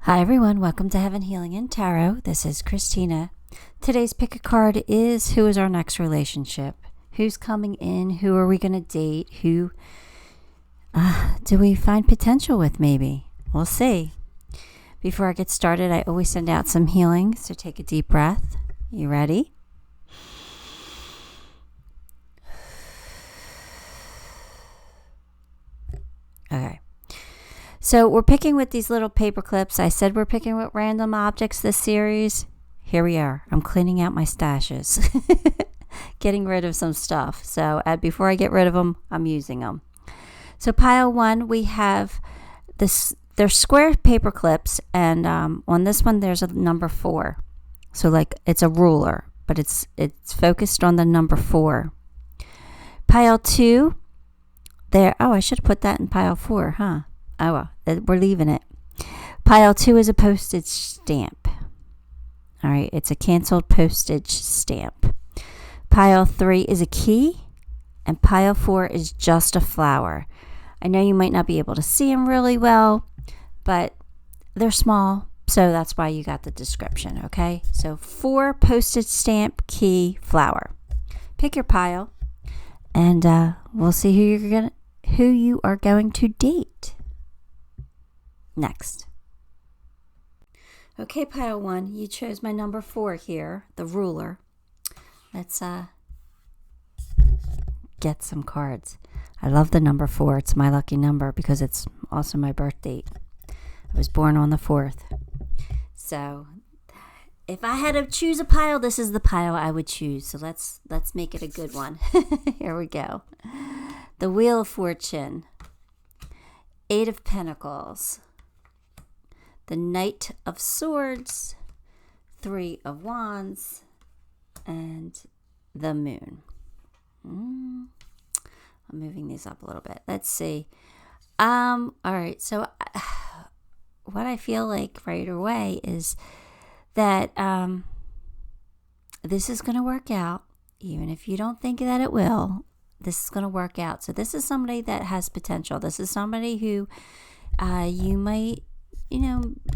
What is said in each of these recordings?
Hi everyone, welcome to Heaven Healing and Tarot. This is Christina. Today's pick a card is who is our next relationship? Who's coming in? Who are we going to date? Who do we find potential with maybe? We'll see. Before I get started, I always send out some healing, so take a deep breath. You ready? Okay. So we're picking with these little paper clips. I said we're picking with random objects this series. Here we are. I'm cleaning out my stashes. Getting rid of some stuff. So before I get rid of them, I'm using them. So pile one, we have this. There's square paper clips. And on this one, there's a number 4. So like it's a ruler. But it's focused on the number 4. Pile 2. There. Oh, I should have put that in pile 4, huh? Oh, well, we're leaving it. Pile 2 is a postage stamp. All right, it's a canceled postage stamp. Pile 3 is a key, and pile 4 is just a flower. I know you might not be able to see them really well, but they're small, so that's why you got the description, okay? So 4 postage stamp, key, flower. Pick your pile, and we'll see who you are going to date. Next. Okay, pile 1, you chose my number 4 here, the ruler. Let's get some cards. I love the number 4. It's my lucky number because it's also my birth date. I was born on the 4th. So if I had to choose a pile, this is the pile I would choose. So let's make it a good one. Here we go. The Wheel of Fortune. 8 of Pentacles. The Knight of Swords, 3 of Wands, and the Moon. I'm moving these up a little bit. Let's see. All right. So what I feel like right away is that this is going to work out, even if you don't think that it will. This is going to work out. So this is somebody that has potential. This is somebody who you might...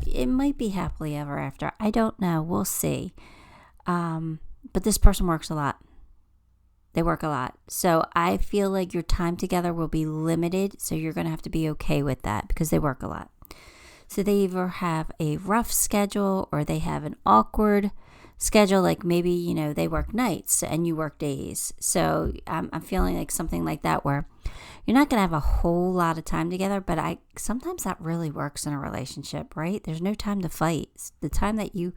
it might be happily ever after. I don't know. We'll see. But this person works a lot. They work a lot. So I feel like your time together will be limited. So you're going to have to be okay with that because they work a lot. So they either have a rough schedule or they have an awkward schedule. Like maybe, they work nights and you work days. So I'm feeling like something like that where you're not going to have a whole lot of time together, but sometimes that really works in a relationship, right? There's no time to fight. The time that you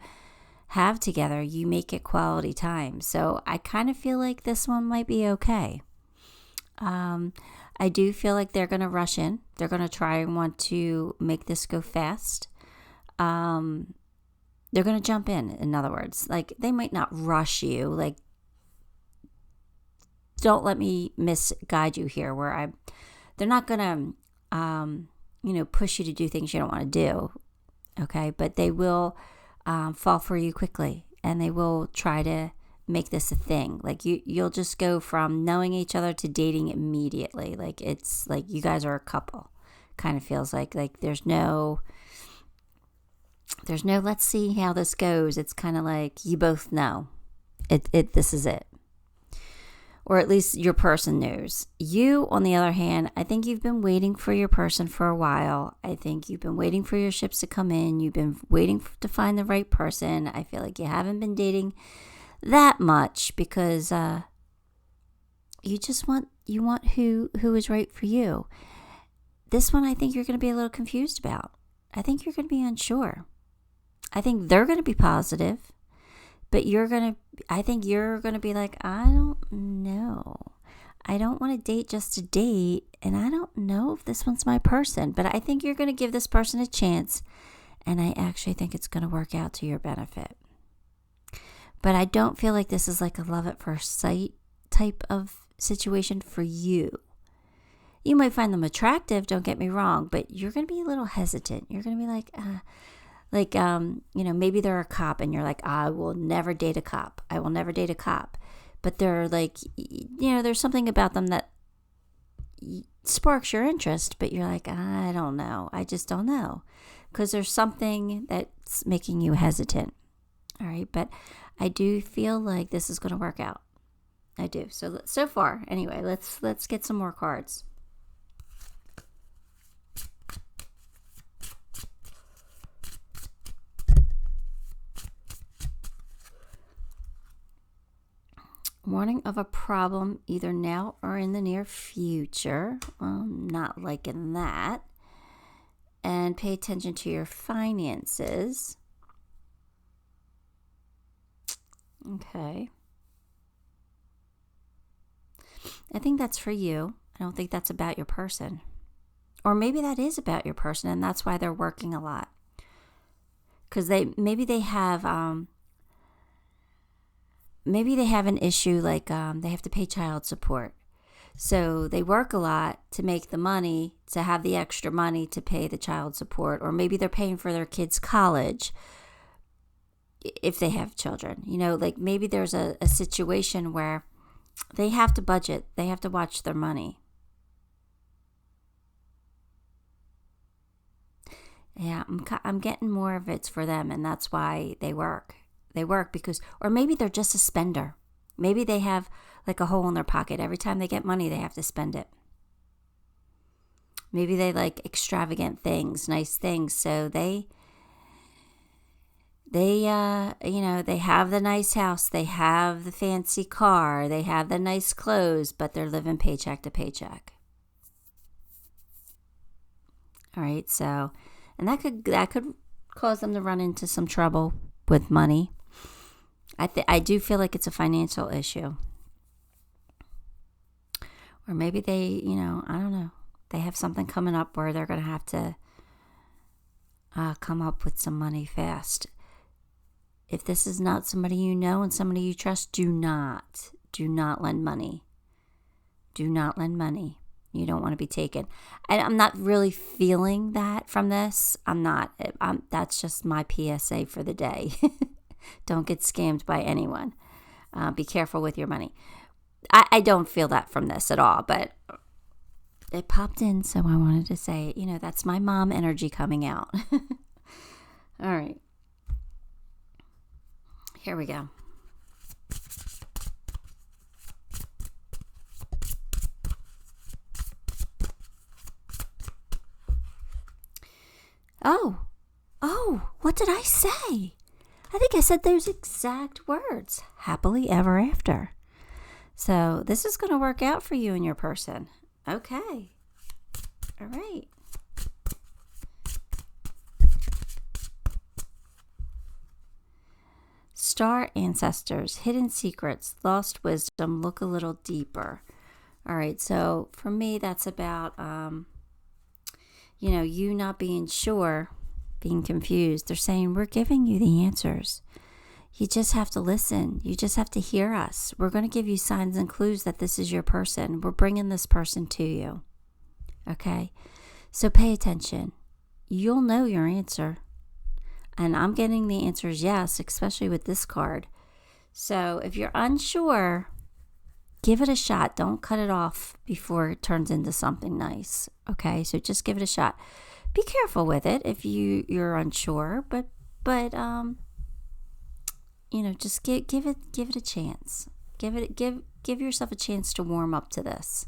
have together, you make it quality time. So I kind of feel like this one might be okay. I do feel like they're going to rush in. They're going to try and want to make this go fast. They're going to jump in other words. Like they might not rush you, like don't let me misguide you here where they're not going to, push you to do things you don't want to do. Okay. But they will fall for you quickly and they will try to make this a thing. Like you'll just go from knowing each other to dating immediately. Like it's like you guys are a couple. Kind of feels like there's no let's see how this goes. It's kind of like you both know. This is it. Or at least your person knows. You, on the other hand, I think you've been waiting for your person for a while. I think you've been waiting for your ships to come in. You've been waiting to find the right person. I feel like you haven't been dating that much because you want who is right for you. This one I think you're going to be a little confused about. I think you're going to be unsure. I think they're going to be positive. But I think you're going to be like, I don't know. I don't want to date just to date. And I don't know if this one's my person. But I think you're going to give this person a chance. And I actually think it's going to work out to your benefit. But I don't feel like this is like a love at first sight type of situation for you. You might find them attractive, don't get me wrong. But you're going to be a little hesitant. You're going to be like, maybe they're a cop and you're like, I will never date a cop. I will never date a cop. But they're like, there's something about them that sparks your interest, but you're like, I don't know. I just don't know. Because there's something that's making you hesitant. All right. But I do feel like this is going to work out. I do. So far, anyway, let's get some more cards. Warning of a problem either now or in the near future. Not liking that. And pay attention to your finances. Okay. I think that's for you. I don't think that's about your person. Or maybe that is about your person, and that's why they're working a lot. Because maybe they have an issue like they have to pay child support. So they work a lot to make the money, to have the extra money to pay the child support. Or maybe they're paying for their kids' college if they have children. Like maybe there's a situation where they have to budget. They have to watch their money. Yeah, I'm getting more of it's for them, and that's why they work. They work because, or maybe they're just a spender. Maybe they have like a hole in their pocket. Every time they get money, they have to spend it. Maybe they like extravagant things, nice things. So they have the nice house, they have the fancy car, they have the nice clothes, but they're living paycheck to paycheck. All right, so, and that could cause them to run into some trouble with money. I do feel like it's a financial issue. Or maybe they, I don't know, they have something coming up where they're going to have to come up with some money fast. If this is not somebody you know and somebody you trust, do not lend money. Do not lend money. You don't want to be taken. And I'm not really feeling that from this. That's just my PSA for the day. Don't get scammed by anyone. Be careful with your money. I don't feel that from this at all, but it popped in, so I wanted to say, that's my mom energy coming out. All right. Here we go. Oh, what did I say? I think I said those exact words. Happily ever after. So this is going to work out for you and your person. Okay. All right. Star ancestors, hidden secrets, lost wisdom, look a little deeper. All right, so for me, that's about, you not being sure, being confused. They're saying, we're giving you the answers. You just have to listen. You just have to hear us. We're going to give you signs and clues that this is your person. We're bringing this person to you. Okay? So pay attention. You'll know your answer. And I'm getting the answers yes, especially with this card. So if you're unsure, give it a shot. Don't cut it off before it turns into something nice. Okay, so just give it a shot. Be careful with it if you're unsure, but just give it a chance. Give yourself a chance to warm up to this.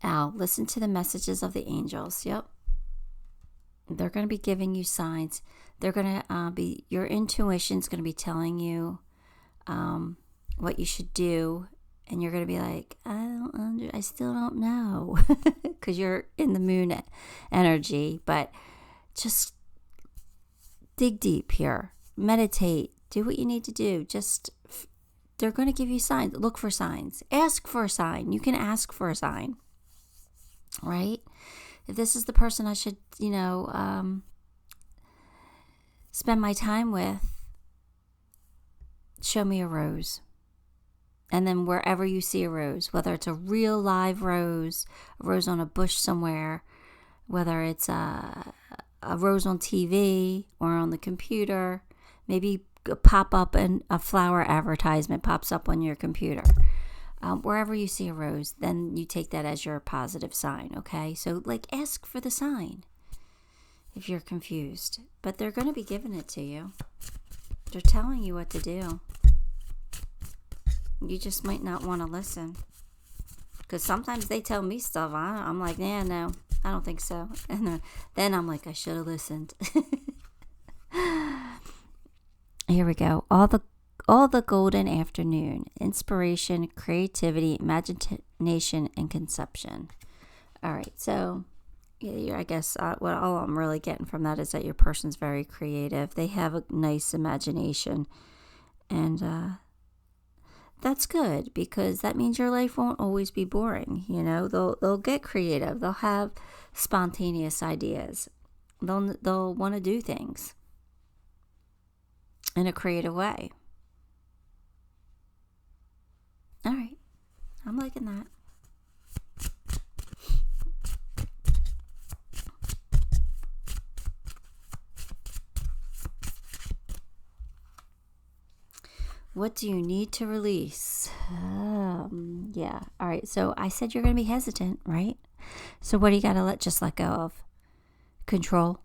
Al, listen to the messages of the angels. Yep. They're going to be giving you signs. They're going to your intuition's going to be telling you what you should do. And you're going to be like, I still don't know. Because you're in the moon energy. But just dig deep here. Meditate. Do what you need to do. They're going to give you signs. Look for signs. Ask for a sign. You can ask for a sign. Right? If this is the person I should, spend my time with, show me a rose. And then wherever you see a rose, whether it's a real live rose, a rose on a bush somewhere, whether it's a rose on TV or on the computer, maybe pop up and a flower advertisement pops up on your computer. Wherever you see a rose, then you take that as your positive sign, okay? So like ask for the sign if you're confused. But they're going to be giving it to you. They're telling you what to do. You just might not want to listen. Because sometimes they tell me stuff. I'm like, yeah, no, I don't think so. And then I'm like, I should have listened. Here we go. All the golden afternoon. Inspiration, creativity, imagination, and conception. All right. So, yeah, I guess what all I'm really getting from that is that your person's very creative. They have a nice imagination. And, that's good, because that means your life won't always be boring. You know, they'll get creative. They'll have spontaneous ideas. They'll want to do things in a creative way. All right, I'm liking that. What do you need to release? Yeah. All right. So I said you're going to be hesitant, right? So what do you got to just let go of? Control.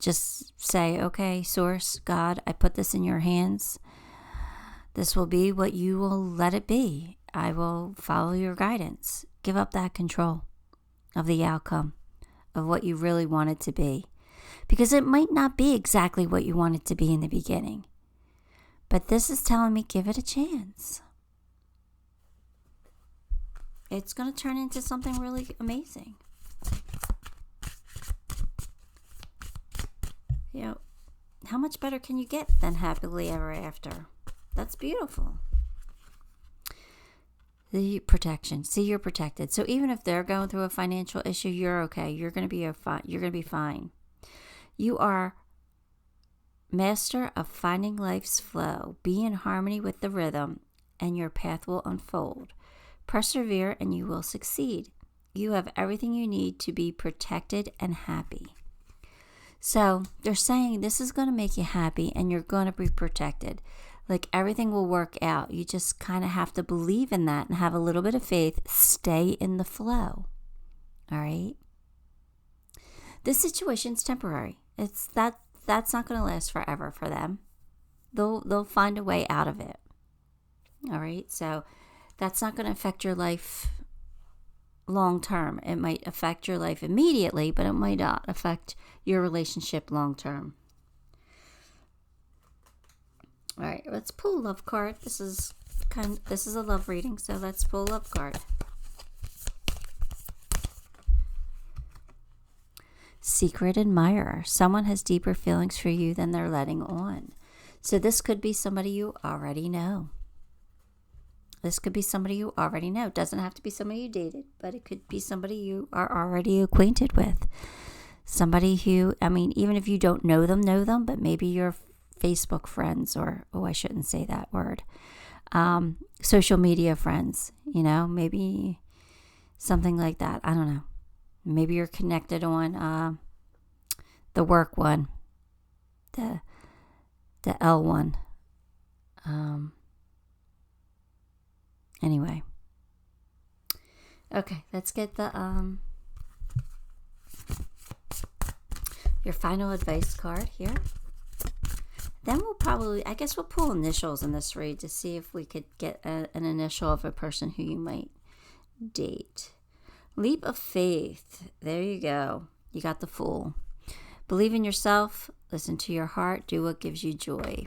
Just say, okay, Source, God, I put this in your hands. This will be what you will let it be. I will follow your guidance. Give up that control of the outcome of what you really want it to be. Because it might not be exactly what you want it to be in the beginning. But this is telling me, give it a chance. It's going to turn into something really amazing. You know, how much better can you get than happily ever after? That's beautiful. The protection. See, you're protected. So even if they're going through a financial issue, you're okay. You're going to be fine. You are master of finding life's flow. Be in harmony with the rhythm, and your path will unfold. Persevere, and you will succeed. You have everything you need to be protected and happy. So they're saying this is going to make you happy, and you're going to be protected. Like everything will work out. You just kind of have to believe in that and have a little bit of faith. Stay in the flow. All right. This situation's temporary. That's not going to last forever for them. They'll find a way out of it. All right. So that's not going to affect your life long term. It might affect your life immediately, but it might not affect your relationship long term. All right. Let's pull a love card. This is a love reading, so let's pull a love card. Secret admirer. Someone has deeper feelings for you than they're letting on. So this could be somebody you already know. It doesn't have to be somebody you dated, but it could be somebody you are already acquainted with. Somebody who, even if you don't know them, but maybe you're Facebook friends, or, I shouldn't say that word. Social media friends, maybe something like that. I don't know. Maybe you're connected on the work one, the L one. Anyway. Okay, let's get the your final advice card here. Then we'll pull initials in this read to see if we could get an initial of a person who you might date. Leap of faith. There you go. You got the Fool. Believe in yourself. Listen to your heart. Do what gives you joy.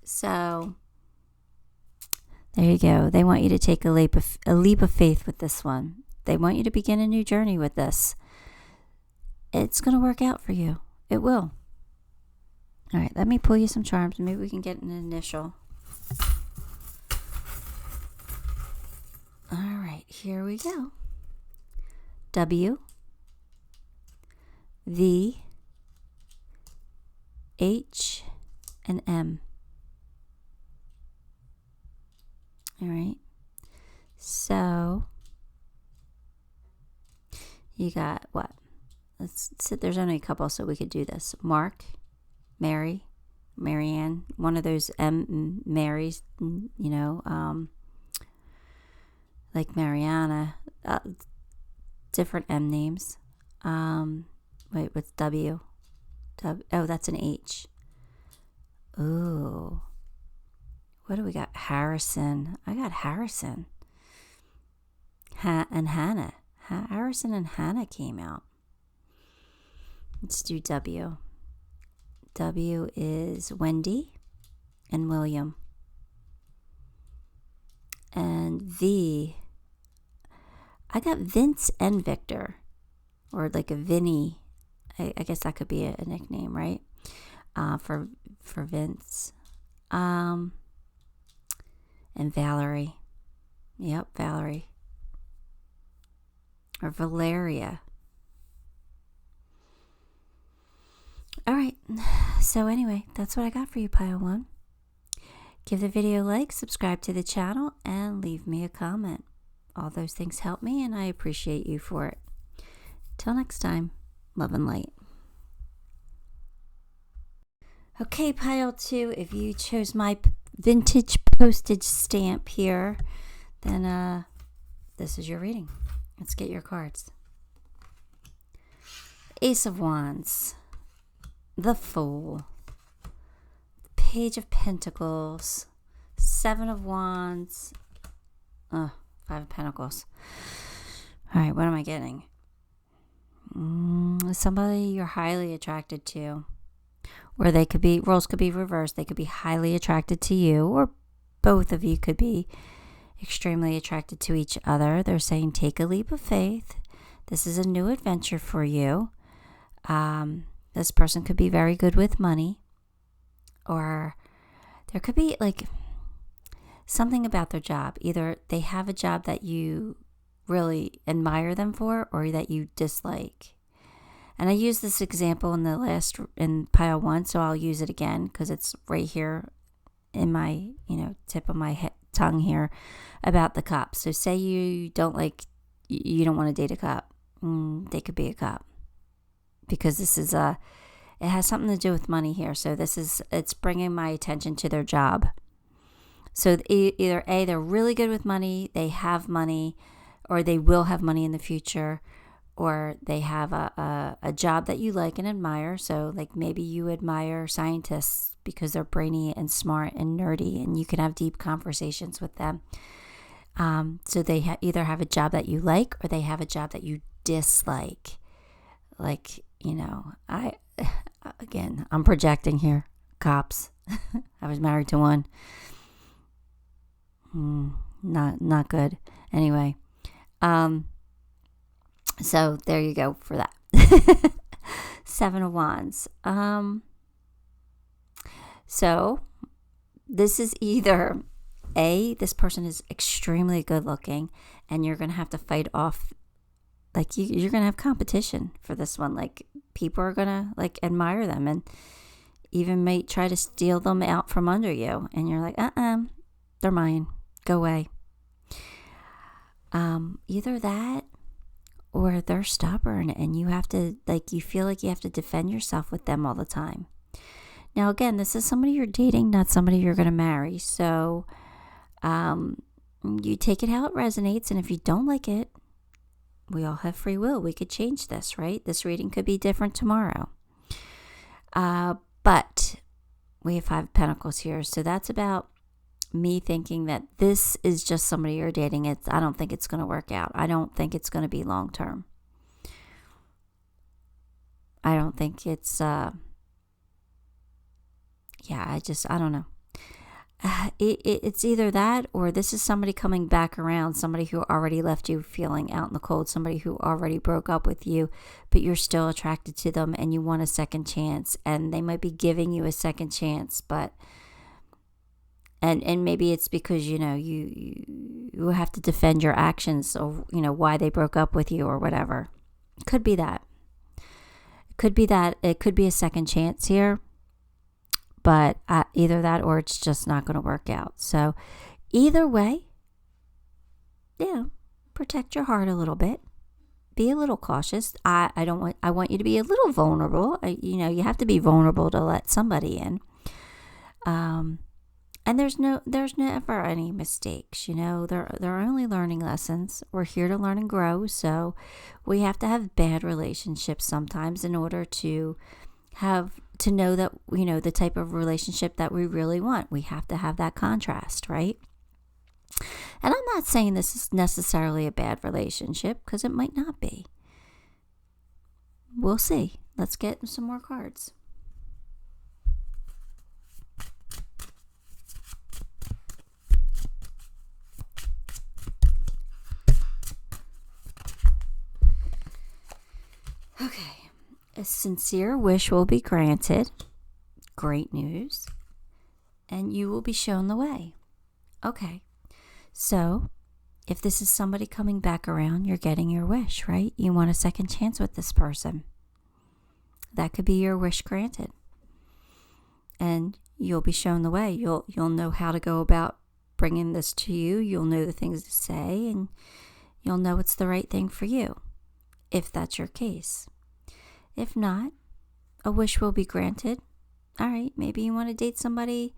So, there you go. They want you to take a leap of faith with this one. They want you to begin a new journey with this. It's going to work out for you. It will. All right, let me pull you some charms. Maybe we can get an initial. All right, here we go. W, V, H, and M. All right. So you got what? Let's see. There's only a couple, so we could do this. Mark, Mary, Marianne, one of those Marys, like Mariana, different M names. Wait, what's W? Oh, that's an H. Ooh. What do we got? Harrison. I got Harrison. And Hannah. Harrison and Hannah came out. Let's do W. W is Wendy and William. And V, I got Vince and Victor, or like a Vinny. I guess that could be a nickname, right? For Vince. And Valerie. Yep, Valerie. Or Valeria. All right. So anyway, that's what I got for you, Pile 1. Give the video a like, subscribe to the channel, and leave me a comment. All those things help me, and I appreciate you for it. Till next time, love and light. Okay, Pile 2, if you chose my vintage postage stamp here, then this is your reading. Let's get your cards. Ace of Wands, the Fool, Page of Pentacles, Seven of Wands, Five of Pentacles. All right, what am I getting? Somebody you're highly attracted to. Or they could be, roles could be reversed. They could be highly attracted to you, or both of you could be extremely attracted to each other. They're saying take a leap of faith. This is a new adventure for you. This person could be very good with money, or there could be like something about their job. Either they have a job that you really admire them for, or that you dislike. And I used this example in Pile 1, so I'll use it again because it's right here in my, tip of my tongue here about the cop. So say you don't want to date a cop. They could be a cop because it has something to do with money here. So it's bringing my attention to their job. So either A, they're really good with money, they have money, or they will have money in the future, or they have a job that you like and admire. So like maybe you admire scientists because they're brainy and smart and nerdy, and you can have deep conversations with them. So they either have a job that you like, or they have a job that you dislike. Like, I'm projecting here. Cops. I was married to one. Not good. Anyway. So there you go for that. Seven of Wands. So this is either A, this person is extremely good looking, and you're going to have to fight off, like you're going to have competition for this one. Like people are going to like admire them and even may try to steal them out from under you. And you're like, they're mine. Go away. Either that, or they're stubborn and you have to, you feel like you have to defend yourself with them all the time. Now, again, this is somebody you're dating, not somebody you're going to marry. So, you take it how it resonates. And if you don't like it, we all have free will. We could change this, right? This reading could be different tomorrow. But we have Five of Pentacles here. So that's about me thinking that this is just somebody you're dating. I don't think it's going to work out. I don't think it's going to be long term. I don't think it's, I don't know. It's either that, or this is somebody coming back around, somebody who already left you feeling out in the cold, somebody who already broke up with you, but you're still attracted to them and you want a second chance, and they might be giving you a second chance, but and maybe it's because you have to defend your actions, or why they broke up with you or whatever. Could be that. It could be a second chance here. But either that, or it's just not going to work out. So either way, protect your heart a little bit. Be a little cautious. I want you to be a little vulnerable. You have to be vulnerable to let somebody in. And there's never any mistakes. They're only learning lessons. We're here to learn and grow. So we have to have bad relationships sometimes in order to know that, the type of relationship that we really want. We have to have that contrast, right? And I'm not saying this is necessarily a bad relationship, because it might not be. We'll see. Let's get some more cards. Okay. A sincere wish will be granted. Great news. And you will be shown the way. Okay. So, if this is somebody coming back around, you're getting your wish, right? You want a second chance with this person. That could be your wish granted. And you'll be shown the way. You'll know how to go about bringing this to you. You'll know the things to say, and you'll know it's the right thing for you, if that's your case. If not, a wish will be granted. All right, maybe you want to date somebody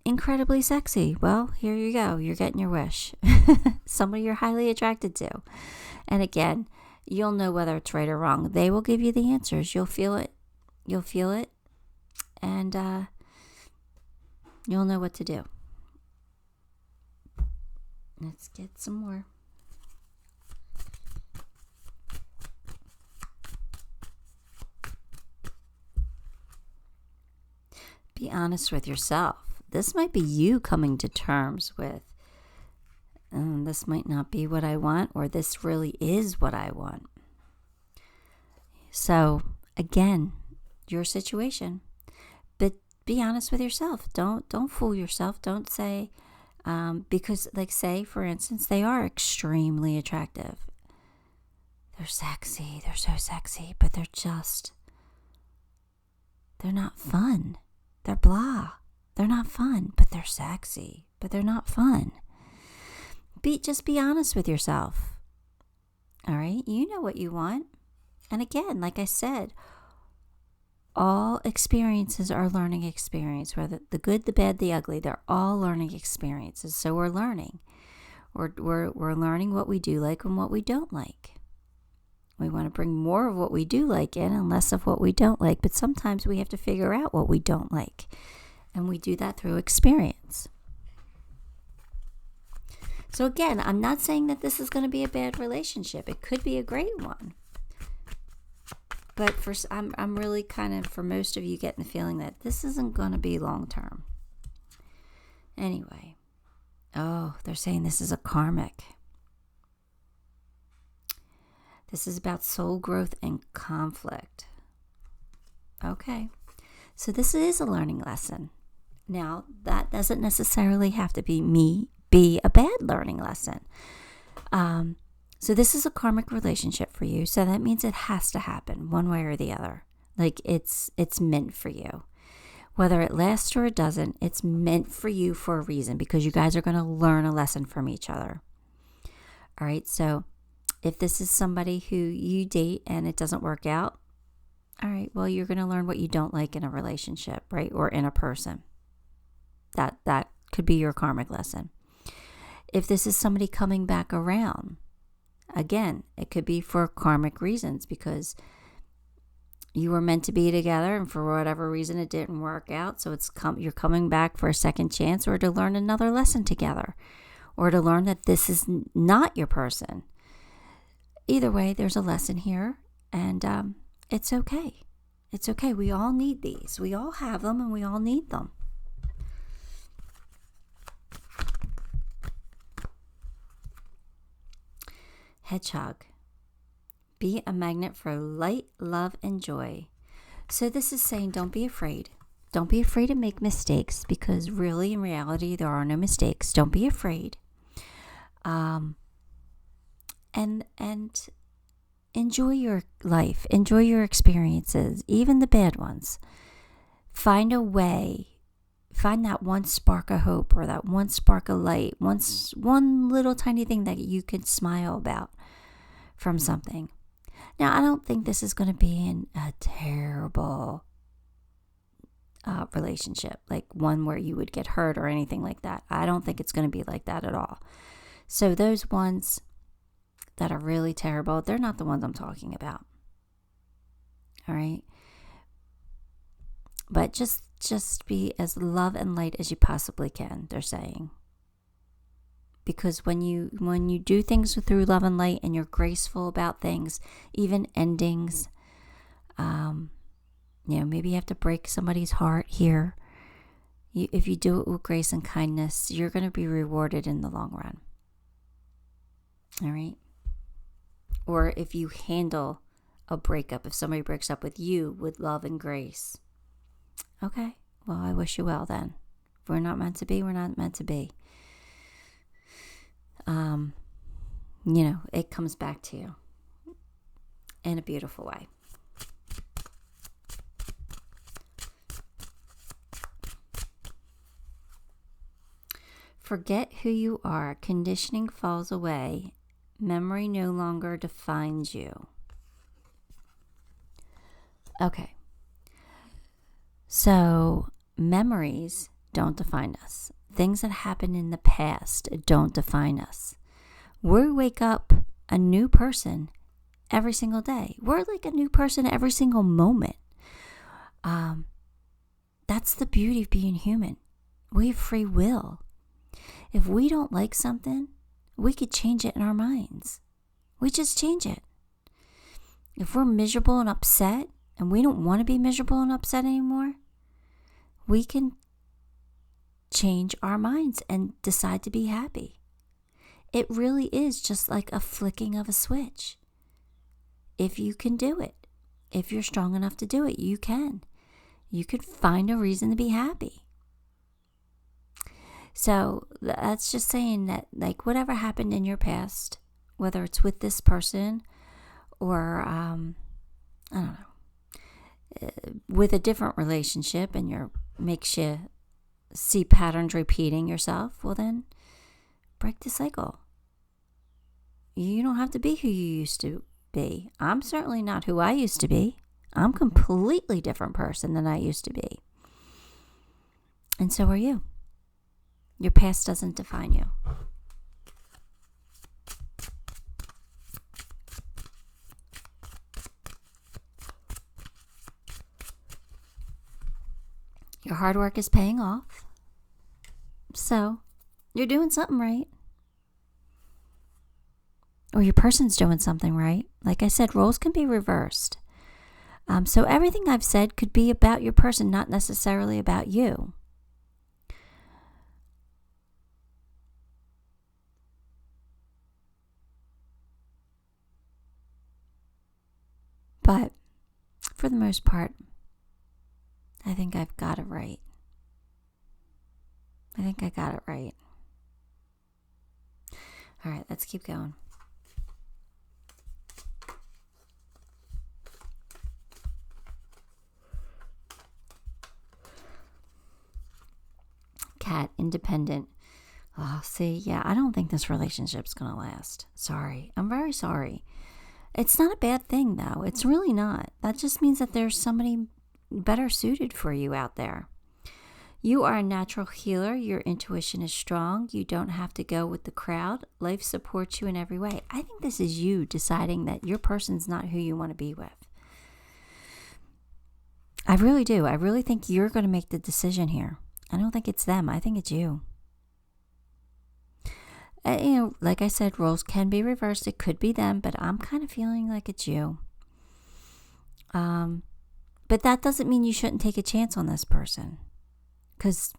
incredibly sexy. Well, here you go. You're getting your wish. Somebody you're highly attracted to. And again, you'll know whether it's right or wrong. They will give you the answers. You'll feel it. And you'll know what to do. Let's get some more. Be honest with yourself. This might be you coming to terms with, this might not be what I want, or this really is what I want. So, again, your situation. But be honest with yourself. Don't fool yourself. Don't say, because, like, say, for instance, they are extremely attractive. They're sexy. They're so sexy, but they're not fun. They're blah. They're not fun, but they're sexy, but they're not fun. Just be honest with yourself. All right? You know what you want. And again, like I said, all experiences are learning experience, whether the good, the bad, the ugly, they're all learning experiences. So we're learning. We're learning what we do like and what we don't like. We want to bring more of what we do like in and less of what we don't like. But sometimes we have to figure out what we don't like. And we do that through experience. So again, I'm not saying that this is going to be a bad relationship. It could be a great one. But I'm really kind of, for most of you, getting the feeling that this isn't going to be long term. Anyway. Oh, they're saying this is a karmic. This is about soul growth and conflict. Okay. So this is a learning lesson. Now, that doesn't necessarily have to be a bad learning lesson. So this is a karmic relationship for you. So that means it has to happen one way or the other. Like it's meant for you. Whether it lasts or it doesn't, it's meant for you for a reason, because you guys are going to learn a lesson from each other. All right. So if this is somebody who you date and it doesn't work out, all right, well, you're going to learn what you don't like in a relationship, right? Or in a person. That could be your karmic lesson. If this is somebody coming back around, again, it could be for karmic reasons, because you were meant to be together and for whatever reason it didn't work out. So you're coming back for a second chance, or to learn another lesson together, or to learn that this is not your person. Either way, there's a lesson here, and it's okay. It's okay. We all need these. We all have them, and we all need them. Hedgehog. Be a magnet for light, love, and joy. So this is saying don't be afraid. Don't be afraid to make mistakes, because really, in reality, there are no mistakes. Don't be afraid. And enjoy your life. Enjoy your experiences, even the bad ones. Find a way Find that one spark of hope or that one spark of light, one little tiny thing that you could smile about from something. Now, I don't think this is going to be in a terrible relationship, like one where you would get hurt or anything like that. I don't think it's going to be like that at all. So those ones that are really terrible, they're not the ones I'm talking about. All right? But just be as love and light as you possibly can, they're saying. Because when you do things through love and light and you're graceful about things, even endings, maybe you have to break somebody's heart here. If you do it with grace and kindness, you're going to be rewarded in the long run. All right? Or if you handle a breakup, if somebody breaks up with you with love and grace. Okay, well, I wish you well then. If we're not meant to be, we're not meant to be. It comes back to you in a beautiful way. Forget who you are. Conditioning falls away. Memory no longer defines you. Okay. So, memories don't define us. Things that happened in the past don't define us. We wake up a new person every single day. We're like a new person every single moment. That's the beauty of being human. We have free will. If we don't like something, we could change it in our minds. We just change it. If we're miserable and upset, and we don't want to be miserable and upset anymore, we can change our minds and decide to be happy. It really is just like a flicking of a switch. If you can do it, if you're strong enough to do it, you can. You could find a reason to be happy. So that's just saying that, like, whatever happened in your past, whether it's with this person or, I don't know, with a different relationship and makes you see patterns repeating yourself, well then, break the cycle. You don't have to be who you used to be. I'm certainly not who I used to be. I'm a completely different person than I used to be. And so are you. Your past doesn't define you. Your hard work is paying off. So, you're doing something right. Or your person's doing something right. Like I said, roles can be reversed. So everything I've said could be about your person, not necessarily about you. But for the most part, I think I've got it right. I think I got it right. All right, let's keep going. Cat, independent. Oh, see, yeah, I don't think this relationship's going to last. Sorry. I'm very sorry. It's not a bad thing, though. It's really not. That just means that there's somebody better suited for you out there. You are a natural healer. Your intuition is strong. You don't have to go with the crowd. Life supports you in every way. I think this is you deciding that your person's not who you want to be with. I really do. I really think you're going to make the decision here. I don't think it's them. I think it's you. Like I said, roles can be reversed. It could be them, but I'm kind of feeling like it's you. But that doesn't mean you shouldn't take a chance on this person. Because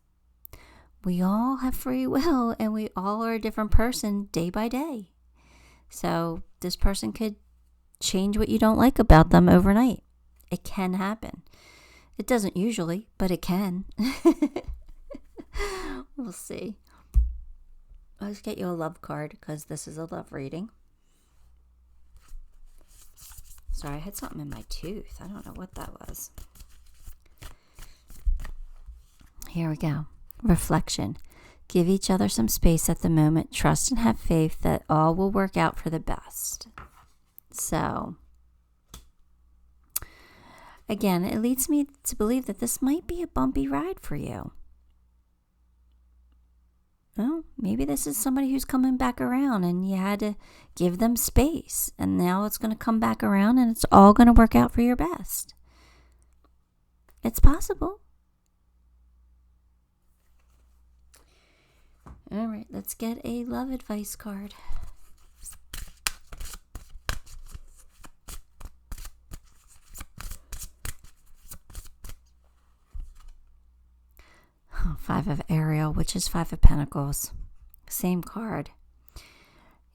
we all have free will and we all are a different person day by day. So this person could change what you don't like about them overnight. It can happen. It doesn't usually, but it can. We'll see. I'll just get you a love card because this is a love reading. Sorry, I had something in my tooth. I don't know what that was. Here we go. Reflection. Give each other some space at the moment. Trust and have faith that all will work out for the best. So, again, it leads me to believe that this might be a bumpy ride for you. Well, maybe this is somebody who's coming back around and you had to give them space. And now it's going to come back around and it's all going to work out for your best. It's possible. All right, let's get a love advice card. Five of Ariel, which is Five of Pentacles. Same card.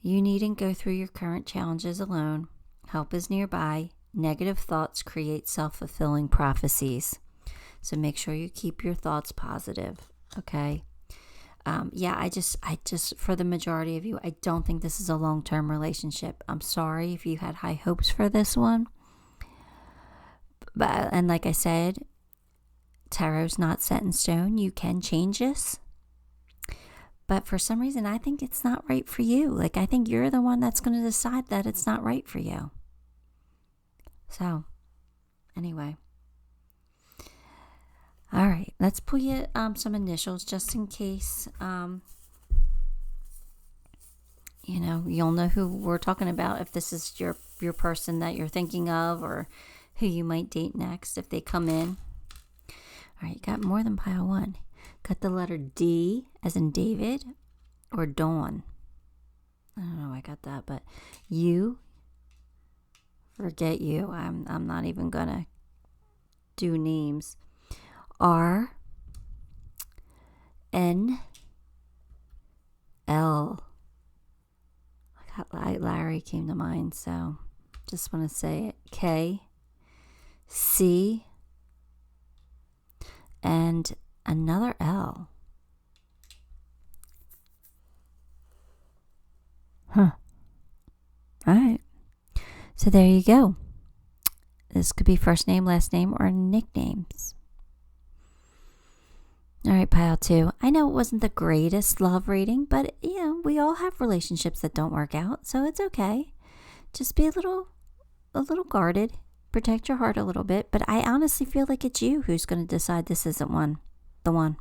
You needn't go through your current challenges alone. Help is nearby. Negative thoughts create self-fulfilling prophecies. So make sure you keep your thoughts positive, okay? I just, for the majority of you, I don't think this is a long-term relationship. I'm sorry if you had high hopes for this one. And like I said, tarot's not set in stone. You can change this. But for some reason, I think it's not right for you. Like, I think you're the one that's going to decide that it's not right for you. So, anyway. All right, let's pull you some initials just in case, you'll know who we're talking about if this is your person that you're thinking of or who you might date next if they come in. All right, you got more than pile one. Got the letter D as in David or Dawn. I don't know why I got that, but you, forget you. I'm not even going to do names. R N L. Larry came to mind, so just want to say it. K C and another L. All right. So there you go. This could be first name, last name, or nicknames. All right, pile two. I know it wasn't the greatest love reading, but we all have relationships that don't work out, so it's okay. Just be a little guarded. Protect your heart a little bit, but I honestly feel like it's you who's going to decide this isn't the one.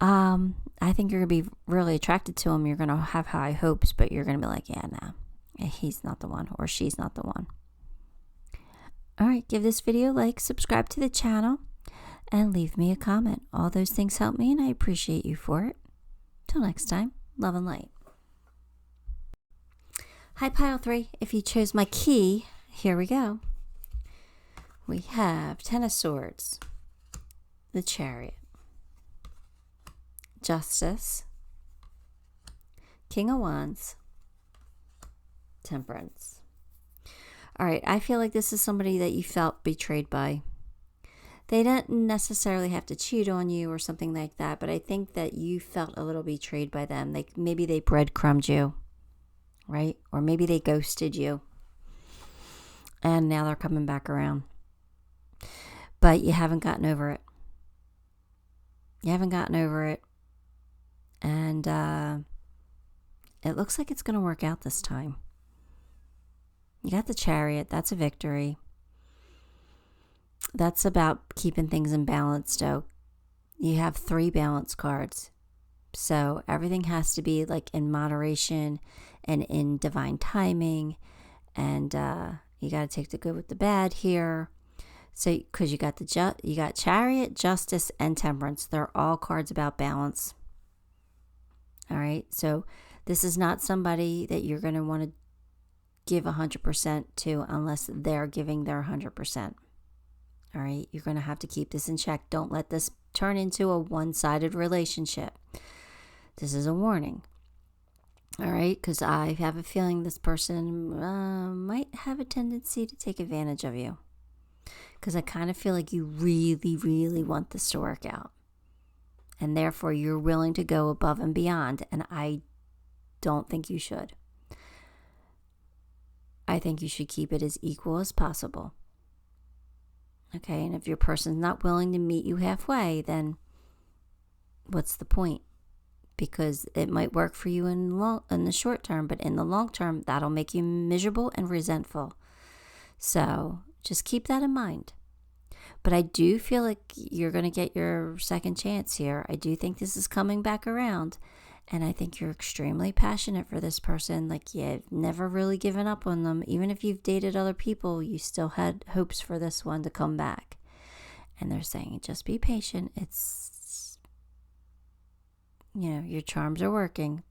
I think you're going to be really attracted to him. You're going to have high hopes, but you're going to be like, yeah, no, he's not the one, or she's not the one. All right, give this video a like, subscribe to the channel, and leave me a comment. All those things help me, and I appreciate you for it. Till next time, love and light. Hi, pile three. If you chose my key, here we go. We have Ten of Swords, the Chariot, Justice, King of Wands, Temperance. All right, I feel like this is somebody that you felt betrayed by. They didn't necessarily have to cheat on you or something like that, but I think that you felt a little betrayed by them. Like maybe they breadcrumbed you, right? Or maybe they ghosted you. And now they're coming back around. But you haven't gotten over it. You haven't gotten over it. And it looks like it's going to work out this time. You got the Chariot. That's a victory. That's about keeping things in balance, Stoke. You have 3 balance cards. So everything has to be like in moderation and in divine timing. And you got to take the good with the bad here. So because you got you got Chariot, Justice, and Temperance. They're all cards about balance. All right. So this is not somebody that you're going to want to give 100% to unless they're giving their 100%. All right, you're going to have to keep this in check. Don't let this turn into a one-sided relationship. This is a warning. All right, because I have a feeling this person might have a tendency to take advantage of you. Because I kind of feel like you really, really want this to work out. And therefore, you're willing to go above and beyond. And I don't think you should. I think you should keep it as equal as possible. Okay, and if your person's not willing to meet you halfway, then what's the point? Because it might work for you in the short term, but in the long term, that'll make you miserable and resentful. So just keep that in mind. But I do feel like you're going to get your second chance here. I do think this is coming back around. And I think you're extremely passionate for this person. Like, you've never really given up on them. Even if you've dated other people, you still had hopes for this one to come back. And they're saying, just be patient. It's, your charms are working.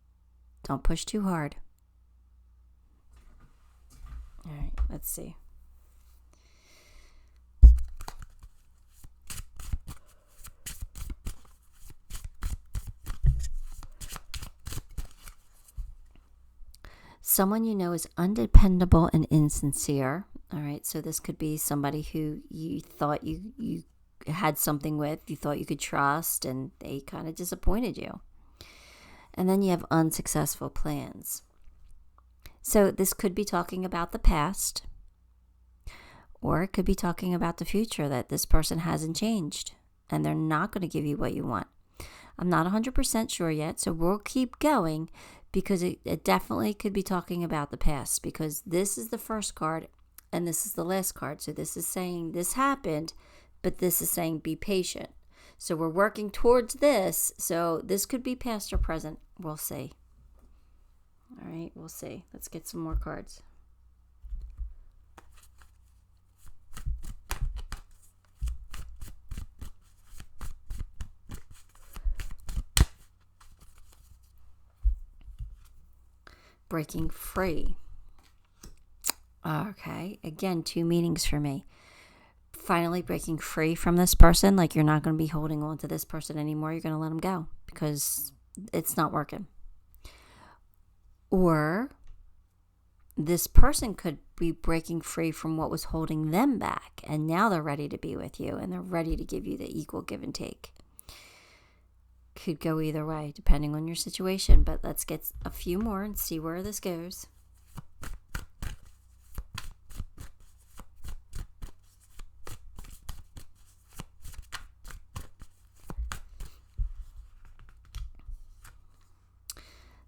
Don't push too hard. All right, let's see. Someone you know is undependable and insincere. All right, so this could be somebody who you thought you had something with, you thought you could trust, and they kind of disappointed you. And then you have unsuccessful plans. So this could be talking about the past, or it could be talking about the future, that this person hasn't changed and they're not going to give you what you want. I'm not 100% sure yet, so we'll keep going, because it definitely could be talking about the past, because this is the first card and this is the last card. So this is saying this happened, but this is saying be patient. So we're working towards this. So this could be past or present. We'll see. All right, we'll see. Let's get some more cards. Breaking free. Okay, again, two meanings for me. Finally breaking free from this person, like you're not going to be holding on to this person anymore. You're going to let them go because it's not working. Or this person could be breaking free from what was holding them back, and now they're ready to be with you and they're ready to give you the equal give and take. Could go either way depending on your situation, but let's get a few more and see where this goes.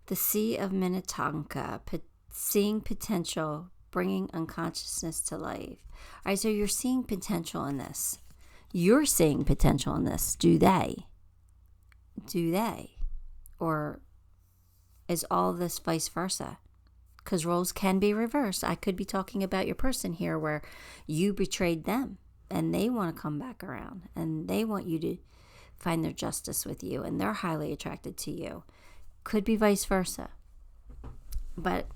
The Sea of Minnetonka, seeing potential, bringing unconsciousness to life. All right, so you're seeing potential in this. You're seeing potential in this. Do they? Do they? Or is all this vice versa? Because roles can be reversed. I could be talking about your person here where you betrayed them and they want to come back around and they want you to find their justice with you and they're highly attracted to you. Could be vice versa. But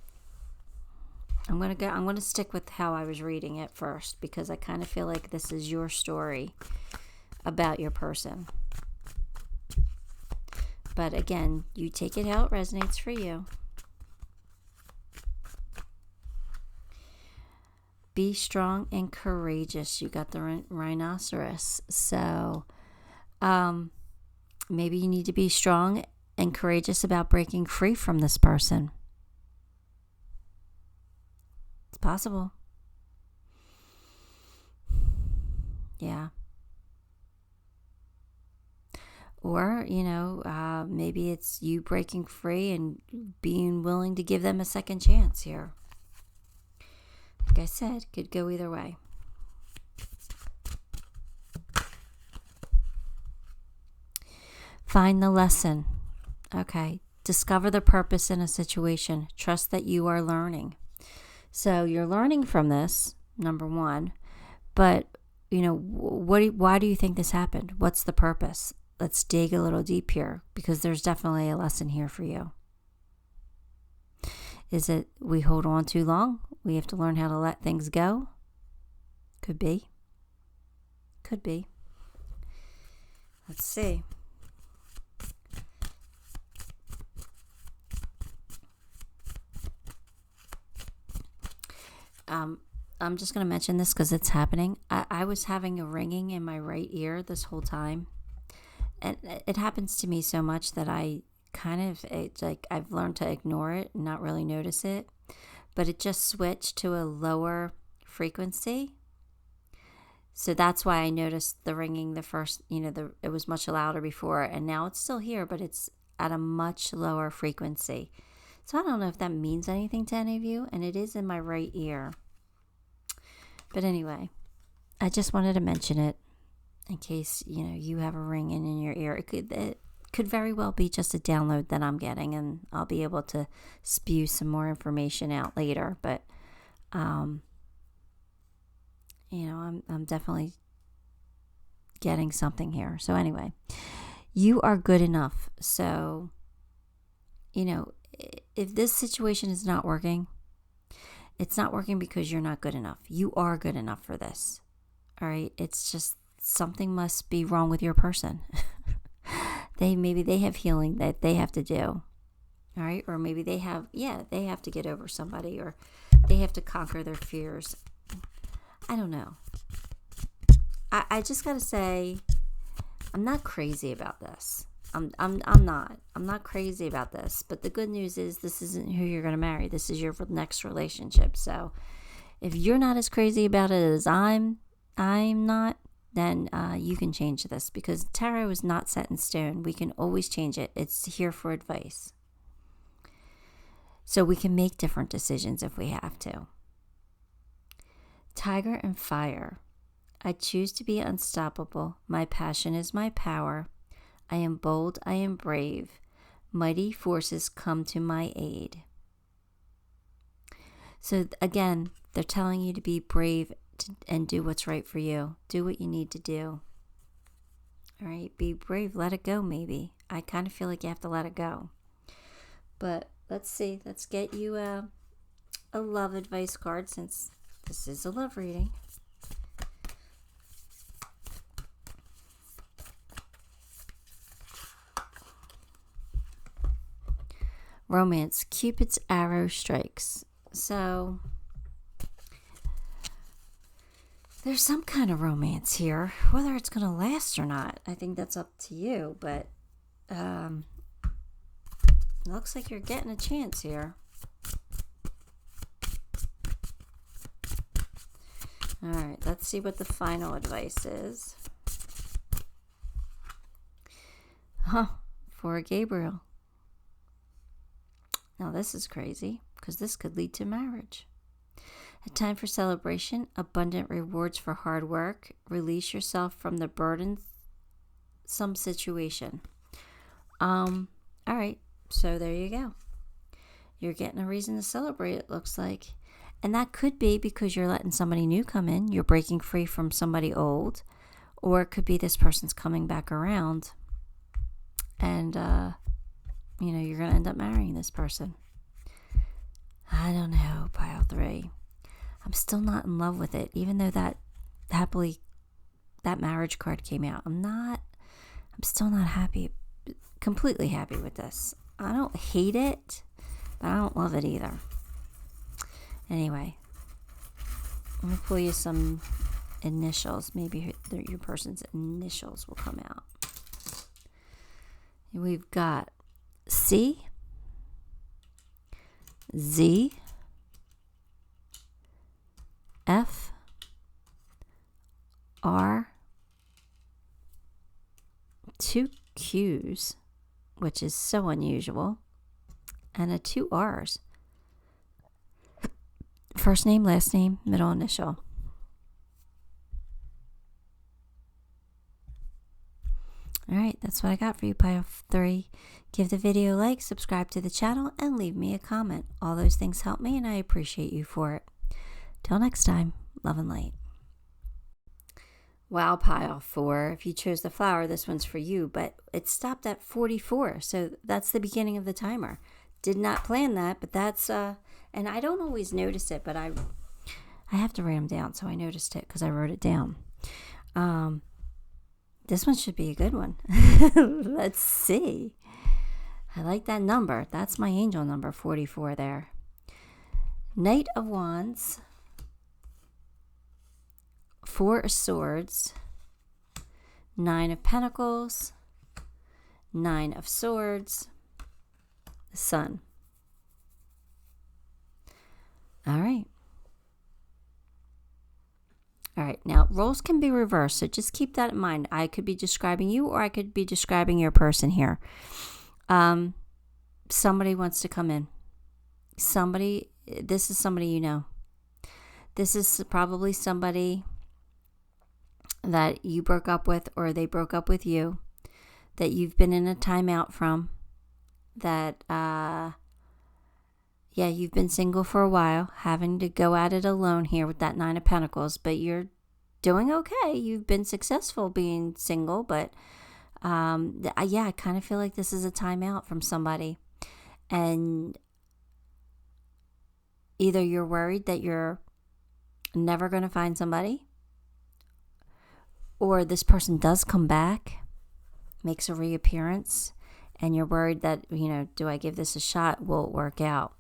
I'm going to stick with how I was reading it first, because I kind of feel like this is your story about your person. But again, you take it how it resonates for you. Be strong and courageous. You got the rhinoceros. So maybe you need to be strong and courageous about breaking free from this person. It's possible. Yeah. Or, maybe it's you breaking free and being willing to give them a second chance here. Like I said, could go either way. Find the lesson. Okay. Discover the purpose in a situation. Trust that you are learning. So you're learning from this, number one. But, why do you think this happened? What's the purpose? Let's dig a little deep here, because there's definitely a lesson here for you. Is it we hold on too long? We have to learn how to let things go? Could be. Could be. Let's see. I'm just going to mention this because it's happening. I was having a ringing in my right ear this whole time. And it happens to me so much that I've learned to ignore it and not really notice it. But it just switched to a lower frequency. So that's why I noticed the ringing the first, it was much louder before, and now it's still here, but it's at a much lower frequency. So I don't know if that means anything to any of you, and it is in my right ear. But anyway, I just wanted to mention it in case, you have a ringing in your ear. It could very well be just a download that I'm getting, and I'll be able to spew some more information out later. But, I'm definitely getting something here. So anyway, you are good enough. So, if this situation is not working, it's not working because you're not good enough. You are good enough for this. All right. It's just something must be wrong with your person. Maybe they have healing that they have to do. All right. Or maybe they have to get over somebody, or they have to conquer their fears. I don't know. I just got to say, I'm not crazy about this. I'm not crazy about this. But the good news is this isn't who you're going to marry. This is your next relationship. So if you're not as crazy about it as I'm not, then you can change this, because tarot is not set in stone. We can always change it. It's here for advice. So we can make different decisions if we have to. Tiger and fire. I choose to be unstoppable. My passion is my power. I am bold. I am brave. Mighty forces come to my aid. So again, they're telling you to be brave and do what's right for you. Do what you need to do. All right, be brave. Let it go, maybe. I kind of feel like you have to let it go. But let's see. Let's get you a love advice card, since this is a love reading. Romance. Cupid's arrow strikes. So there's some kind of romance here. Whether it's going to last or not, I think that's up to you. But looks like you're getting a chance here. All right, let's see what the final advice is. For Gabriel. Now this is crazy, because this could lead to marriage. A time for celebration, abundant rewards for hard work. Release yourself from the burdensome situation. All right, so there you go. You're getting a reason to celebrate, it looks like. And that could be because you're letting somebody new come in. You're breaking free from somebody old. Or it could be this person's coming back around. And, you're going to end up marrying this person. I don't know, pile 3. I'm still not in love with it, even though that marriage card came out. I'm still not completely happy with this. I don't hate it, but I don't love it either. Anyway, let me pull you some initials. Maybe your person's initials will come out. We've got C, Z, F, R, 2 Q's, which is so unusual, and a 2 R's. First name, last name, middle initial. All right, that's what I got for you, pile 3. Give the video a like, subscribe to the channel, and leave me a comment. All those things help me, and I appreciate you for it. Till next time, love and light. Wow, pile 4. If you chose the flower, this one's for you, but it stopped at 44, so that's the beginning of the timer. Did not plan that, but that's, and I don't always notice it, but I have to write them down, so I noticed it because I wrote it down. This one should be a good one. Let's see. I like that number. That's my angel number, 44 there. Knight of Wands, 4 of Swords, 9 of Pentacles, 9 of Swords, the Sun. All right. All right, now roles can be reversed, so just keep that in mind. I could be describing you, or I could be describing your person here. Somebody wants to come in. This is somebody you know. This is probably somebody that you broke up with, or they broke up with you, that you've been in a timeout from, that, you've been single for a while, having to go at it alone here with that Nine of Pentacles, but you're doing okay. You've been successful being single, but, I kind of feel like this is a timeout from somebody. And either you're worried that you're never going to find somebody, or this person does come back, makes a reappearance, and you're worried that, do I give this a shot? Will it work out?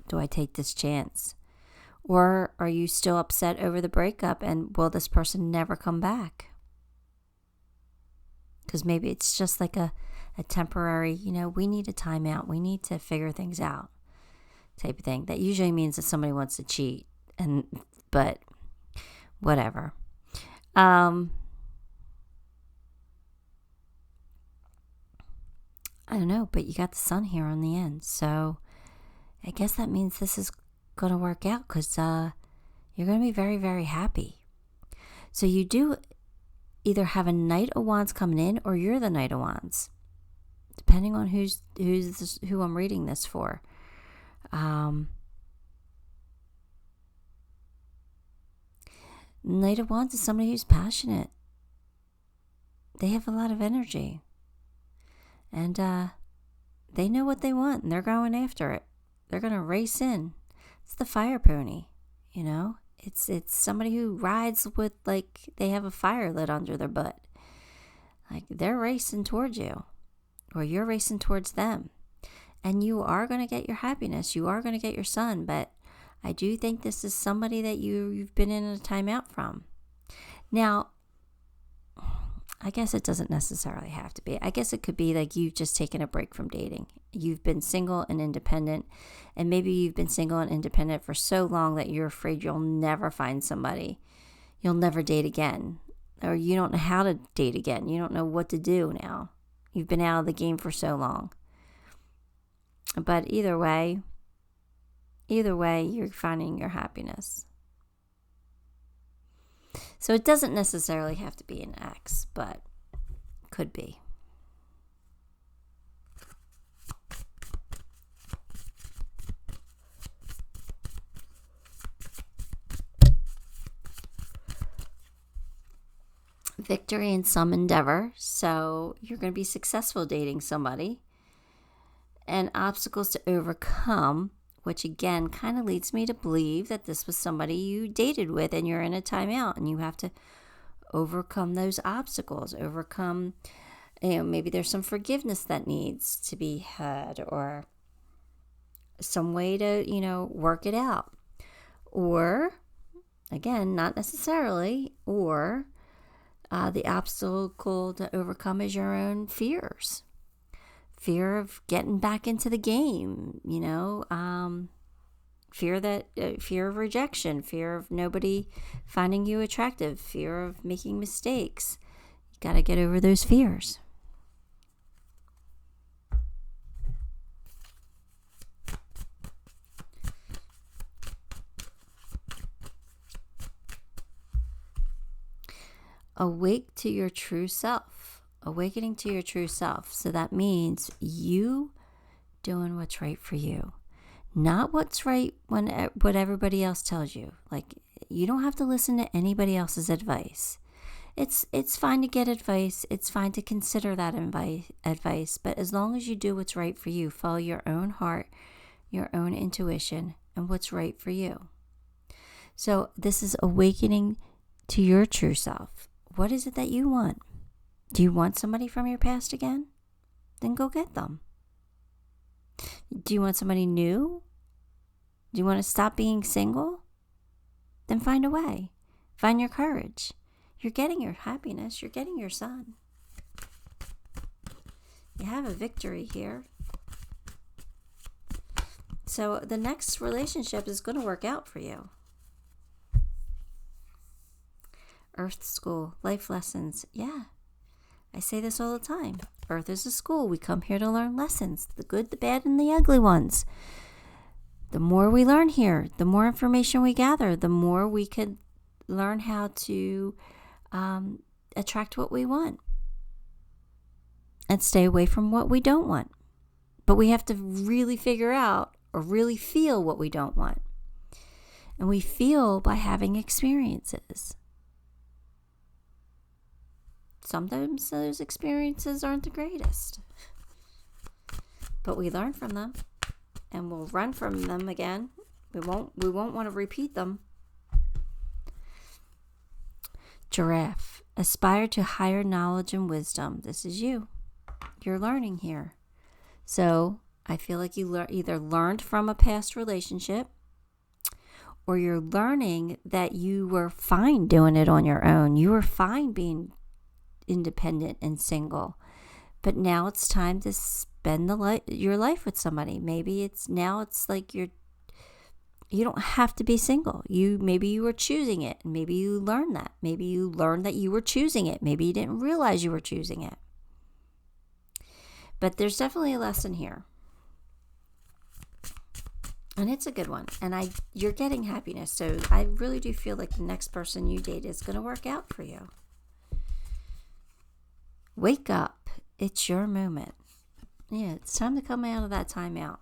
Do I take this chance? Or are you still upset over the breakup, and will this person never come back? Because maybe it's just like a temporary, we need a timeout. We need to figure things out type of thing. That usually means that somebody wants to cheat, but whatever. I don't know, but you got the sun here on the end. So I guess that means this is going to work out, because you're going to be very, very happy. So you do either have a Knight of Wands coming in, or you're the Knight of Wands, depending on who I'm reading this for. Knight of Wands is somebody who's passionate. They have a lot of energy. And they know what they want, and they're going after it. They're going to race in. It's the fire pony, It's somebody who rides with, like, they have a fire lit under their butt. Like, they're racing towards you, or you're racing towards them. And you are going to get your happiness. You are going to get your sun. But I do think this is somebody that you've been in a timeout from. Now, I guess it doesn't necessarily have to be. I guess it could be like you've just taken a break from dating. You've been single and independent, and maybe you've been single and independent for so long that you're afraid you'll never find somebody. You'll never date again, or you don't know how to date again. You don't know what to do now. You've been out of the game for so long. But either way, you're finding your happiness. So it doesn't necessarily have to be an ex, but could be. Victory in some endeavor. So you're going to be successful dating somebody. And obstacles to overcome, which again kind of leads me to believe that this was somebody you dated with, and you're in a timeout, and you have to overcome those obstacles. Overcome, maybe there's some forgiveness that needs to be had, or some way to, work it out. Or, again, not necessarily, or the obstacle to overcome is your own fears. Fear of getting back into the game, fear of rejection, fear of nobody finding you attractive, fear of making mistakes. You got to get over those fears. Awake to your true self. Awakening to your true self. So that means you doing what's right for you. Not what's right what everybody else tells you. Like, you don't have to listen to anybody else's advice. It's fine to get advice. It's fine to consider that advice. But as long as you do what's right for you, follow your own heart, your own intuition, and what's right for you. So this is awakening to your true self. What is it that you want? Do you want somebody from your past again? Then go get them. Do you want somebody new? Do you want to stop being single? Then find a way. Find your courage. You're getting your happiness. You're getting your sun. You have a victory here. So the next relationship is going to work out for you. Earth school, life lessons. Yeah, I say this all the time. Earth is a school. We come here to learn lessons, the good, the bad, and the ugly ones. The more we learn here, the more information we gather, the more we could learn how to attract what we want and stay away from what we don't want. But we have to really figure out or really feel what we don't want. And we feel by having experiences. Sometimes those experiences aren't the greatest. But we learn from them. And we'll run from them again. We won't want to repeat them. Giraffe. Aspire to higher knowledge and wisdom. This is you. You're learning here. So I feel like you either learned from a past relationship, or you're learning that you were fine doing it on your own. You were fine being independent and single. But now it's time to spend your life with somebody. Maybe it's like you don't have to be single. Maybe you were choosing it, and maybe you learned that. Maybe you learned that you were choosing it. Maybe you didn't realize you were choosing it. But there's definitely a lesson here. And it's a good one. And you're getting happiness. So I really do feel like the next person you date is going to work out for you. Wake up. It's your moment. Yeah, it's time to come out of that timeout.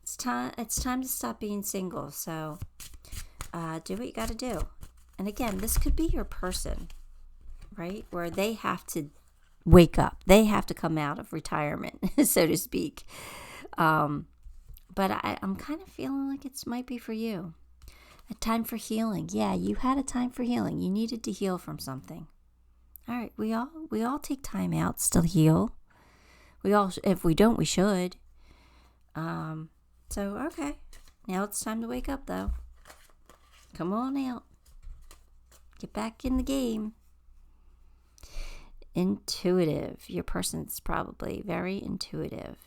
It's time to stop being single. So do what you got to do. And again, this could be your person, right? Where they have to wake up. They have to come out of retirement, so to speak. But I'm kind of feeling like it might be for you. A time for healing. Yeah, you had a time for healing. You needed to heal from something. All right, we all take time out to heal. If we don't, we should. So, okay. Now it's time to wake up, though. Come on out. Get back in the game. Intuitive. Your person's probably very intuitive.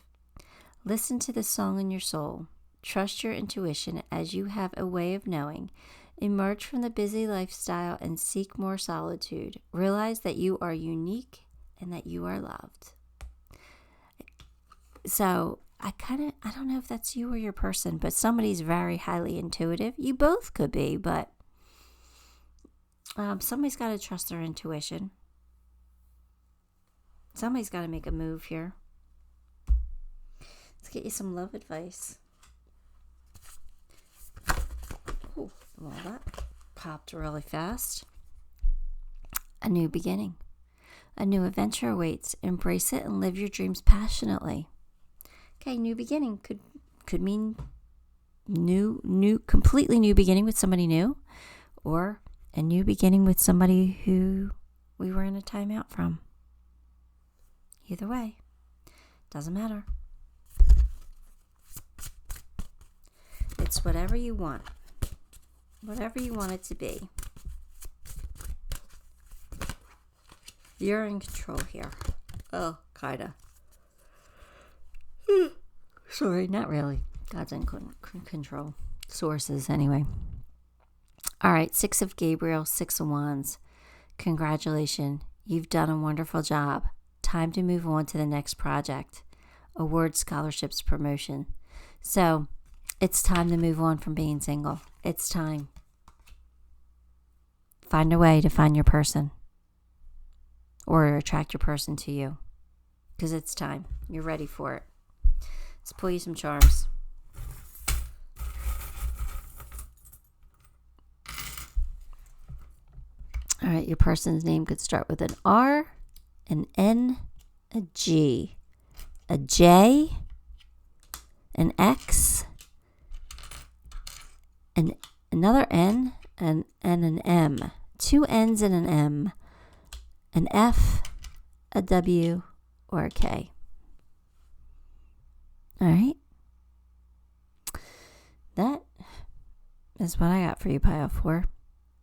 Listen to the song in your soul. Trust your intuition as you have a way of knowing. Emerge from the busy lifestyle and seek more solitude. Realize that you are unique and that you are loved. So I don't know if that's you or your person, but somebody's very highly intuitive. You both could be, but somebody's got to trust their intuition. Somebody's got to make a move here. Let's get you some love advice. Oh, well, that popped really fast. A new beginning. A new adventure awaits. Embrace it and live your dreams passionately. Okay, new beginning could mean completely new beginning with somebody new, or a new beginning with somebody who we were in a timeout from. Either way, doesn't matter. It's whatever you want. Whatever you want it to be. You're in control here. Oh, kinda. Sorry, not really. God's in control. Sources, anyway. All right, 6 of Gabriel, 6 of Wands. Congratulations. You've done a wonderful job. Time to move on to the next project. Award, scholarships, promotion. So, it's time to move on from being single. It's time. Find a way to find your person. Or attract your person to you. Because it's time. You're ready for it. Let's pull you some charms. All right, your person's name could start with an R, an N, a G, a J, an X, another N, and an M. 2 N's and an M, an F, a W, or a K. All right. That is what I got for you, Pile 4.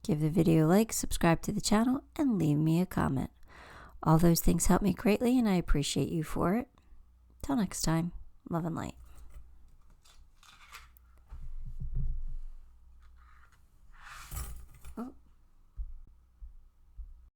Give the video a like, subscribe to the channel, and leave me a comment. All those things help me greatly, and I appreciate you for it. Till next time, love and light.